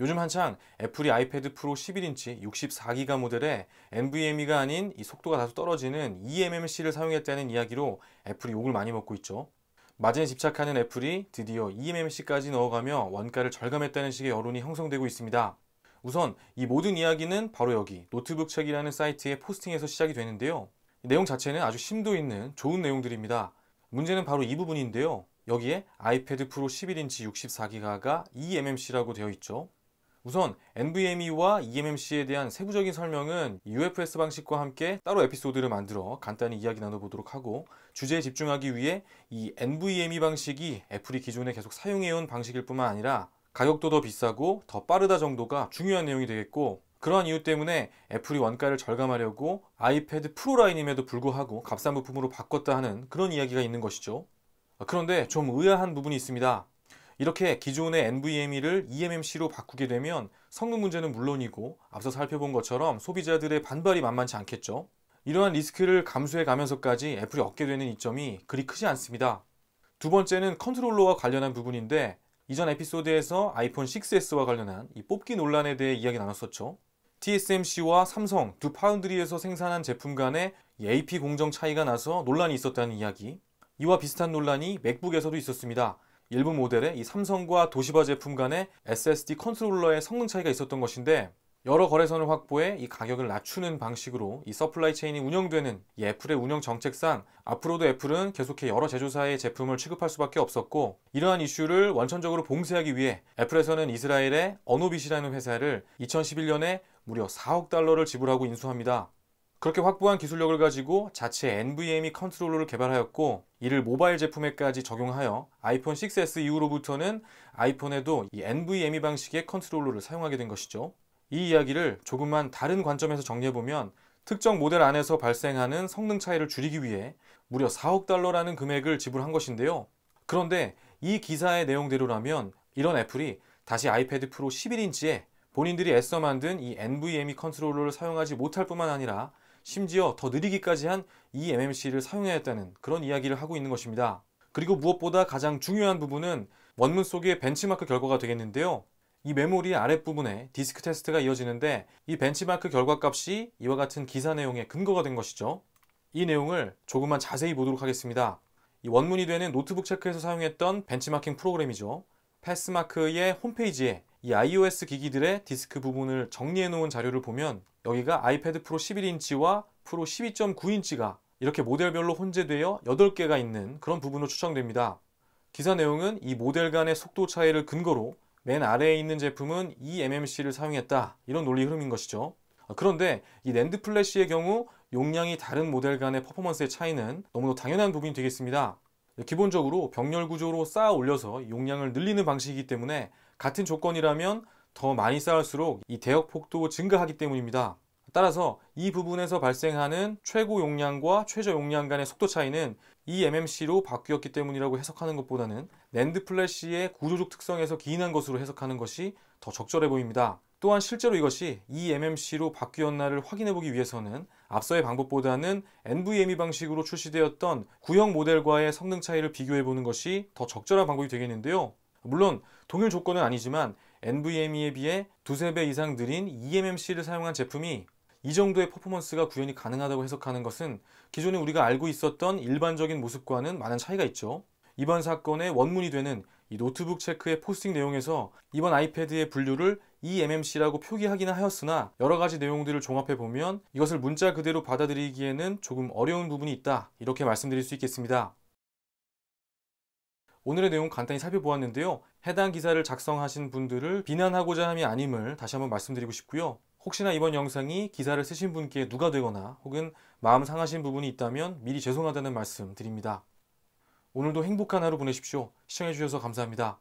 요즘 한창 애플이 아이패드 프로 11인치 64기가 모델에 NVMe가 아닌 이 속도가 다소 떨어지는 eMMC를 사용했다는 이야기로 애플이 욕을 많이 먹고 있죠. 마진에 집착하는 애플이 드디어 eMMC까지 넣어가며 원가를 절감했다는 식의 여론이 형성되고 있습니다. 우선 이 모든 이야기는 바로 여기 노트북책이라는 사이트의 포스팅에서 시작이 되는데요. 내용 자체는 아주 심도 있는 좋은 내용들입니다. 문제는 바로 이 부분인데요. 여기에 아이패드 프로 11인치 64기가가 eMMC라고 되어 있죠. 우선 NVMe와 eMMC에 대한 세부적인 설명은 UFS 방식과 함께 따로 에피소드를 만들어 간단히 이야기 나눠보도록 하고, 주제에 집중하기 위해 이 NVMe 방식이 애플이 기존에 계속 사용해온 방식일 뿐만 아니라 가격도 더 비싸고 더 빠르다 정도가 중요한 내용이 되겠고, 그러한 이유 때문에 애플이 원가를 절감하려고 아이패드 프로 라인임에도 불구하고 값싼 부품으로 바꿨다 하는 그런 이야기가 있는 것이죠. 그런데 좀 의아한 부분이 있습니다. 이렇게 기존의 NVMe를 eMMC로 바꾸게 되면 성능 문제는 물론이고 앞서 살펴본 것처럼 소비자들의 반발이 만만치 않겠죠. 이러한 리스크를 감수해 가면서까지 애플이 얻게 되는 이점이 그리 크지 않습니다. 두 번째는 컨트롤러와 관련한 부분인데, 이전 에피소드에서 아이폰 6S와 관련한 이 뽑기 논란에 대해 이야기 나눴었죠. TSMC와 삼성 두 파운드리에서 생산한 제품 간에 AP 공정 차이가 나서 논란이 있었다는 이야기, 이와 비슷한 논란이 맥북에서도 있었습니다. 일부 모델에 이 삼성과 도시바 제품 간의 SSD 컨트롤러의 성능 차이가 있었던 것인데, 여러 거래선을 확보해 이 가격을 낮추는 방식으로 이 서플라이 체인이 운영되는 이 애플의 운영 정책상 앞으로도 애플은 계속해 여러 제조사의 제품을 취급할 수밖에 없었고, 이러한 이슈를 원천적으로 봉쇄하기 위해 애플에서는 이스라엘의 어노빗이라는 회사를 2011년에 무려 4억 달러를 지불하고 인수합니다. 그렇게 확보한 기술력을 가지고 자체 NVMe 컨트롤러를 개발하였고, 이를 모바일 제품에까지 적용하여 아이폰 6S 이후로부터는 아이폰에도 이 NVMe 방식의 컨트롤러를 사용하게 된 것이죠. 이 이야기를 조금만 다른 관점에서 정리해보면, 특정 모델 안에서 발생하는 성능 차이를 줄이기 위해 무려 4억 달러라는 금액을 지불한 것인데요. 그런데 이 기사의 내용대로라면 이런 애플이 다시 아이패드 프로 11인치에 본인들이 애써 만든 이 NVMe 컨트롤러를 사용하지 못할 뿐만 아니라 심지어 더 느리기까지 한 eMMC를 사용해야 했다는 그런 이야기를 하고 있는 것입니다. 그리고 무엇보다 가장 중요한 부분은 원문 속의 벤치마크 결과가 되겠는데요. 이 메모리 아랫부분에 디스크 테스트가 이어지는데, 이 벤치마크 결과값이 이와 같은 기사 내용의 근거가 된 것이죠. 이 내용을 조금만 자세히 보도록 하겠습니다. 이 원문이 되는 노트북 체크에서 사용했던 벤치마킹 프로그램이죠. 패스마크의 홈페이지에 이 iOS 기기들의 디스크 부분을 정리해 놓은 자료를 보면, 여기가 아이패드 프로 11인치와 프로 12.9인치가 이렇게 모델별로 혼재되어 8개가 있는 그런 부분으로 추정됩니다. 기사 내용은 이 모델 간의 속도 차이를 근거로 맨 아래에 있는 제품은 eMMC를 사용했다, 이런 논리 흐름인 것이죠. 그런데 이 낸드 플래시의 경우 용량이 다른 모델 간의 퍼포먼스의 차이는 너무나 당연한 부분이 되겠습니다. 기본적으로 병렬 구조로 쌓아 올려서 용량을 늘리는 방식이기 때문에 같은 조건이라면 더 많이 쌓을수록 이 대역폭도 증가하기 때문입니다. 따라서 이 부분에서 발생하는 최고 용량과 최저 용량 간의 속도 차이는 eMMC로 바뀌었기 때문이라고 해석하는 것보다는 낸드 플래시의 구조적 특성에서 기인한 것으로 해석하는 것이 더 적절해 보입니다. 또한 실제로 이것이 eMMC로 바뀌었나를 확인해 보기 위해서는 앞서의 방법보다는 NVMe 방식으로 출시되었던 구형 모델과의 성능 차이를 비교해 보는 것이 더 적절한 방법이 되겠는데요. 물론 동일 조건은 아니지만 NVMe에 비해 두세 배 이상 느린 eMMC를 사용한 제품이 이 정도의 퍼포먼스가 구현이 가능하다고 해석하는 것은 기존에 우리가 알고 있었던 일반적인 모습과는 많은 차이가 있죠. 이번 사건의 원문이 되는 이 노트북 체크의 포스팅 내용에서 이번 아이패드의 분류를 eMMC라고 표기하기는 하였으나, 여러 가지 내용들을 종합해 보면 이것을 문자 그대로 받아들이기에는 조금 어려운 부분이 있다, 이렇게 말씀드릴 수 있겠습니다. 오늘의 내용 간단히 살펴보았는데요. 해당 기사를 작성하신 분들을 비난하고자 함이 아님을 다시 한번 말씀드리고 싶고요. 혹시나 이번 영상이 기사를 쓰신 분께 누가 되거나 혹은 마음 상하신 부분이 있다면 미리 죄송하다는 말씀 드립니다. 오늘도 행복한 하루 보내십시오. 시청해주셔서 감사합니다.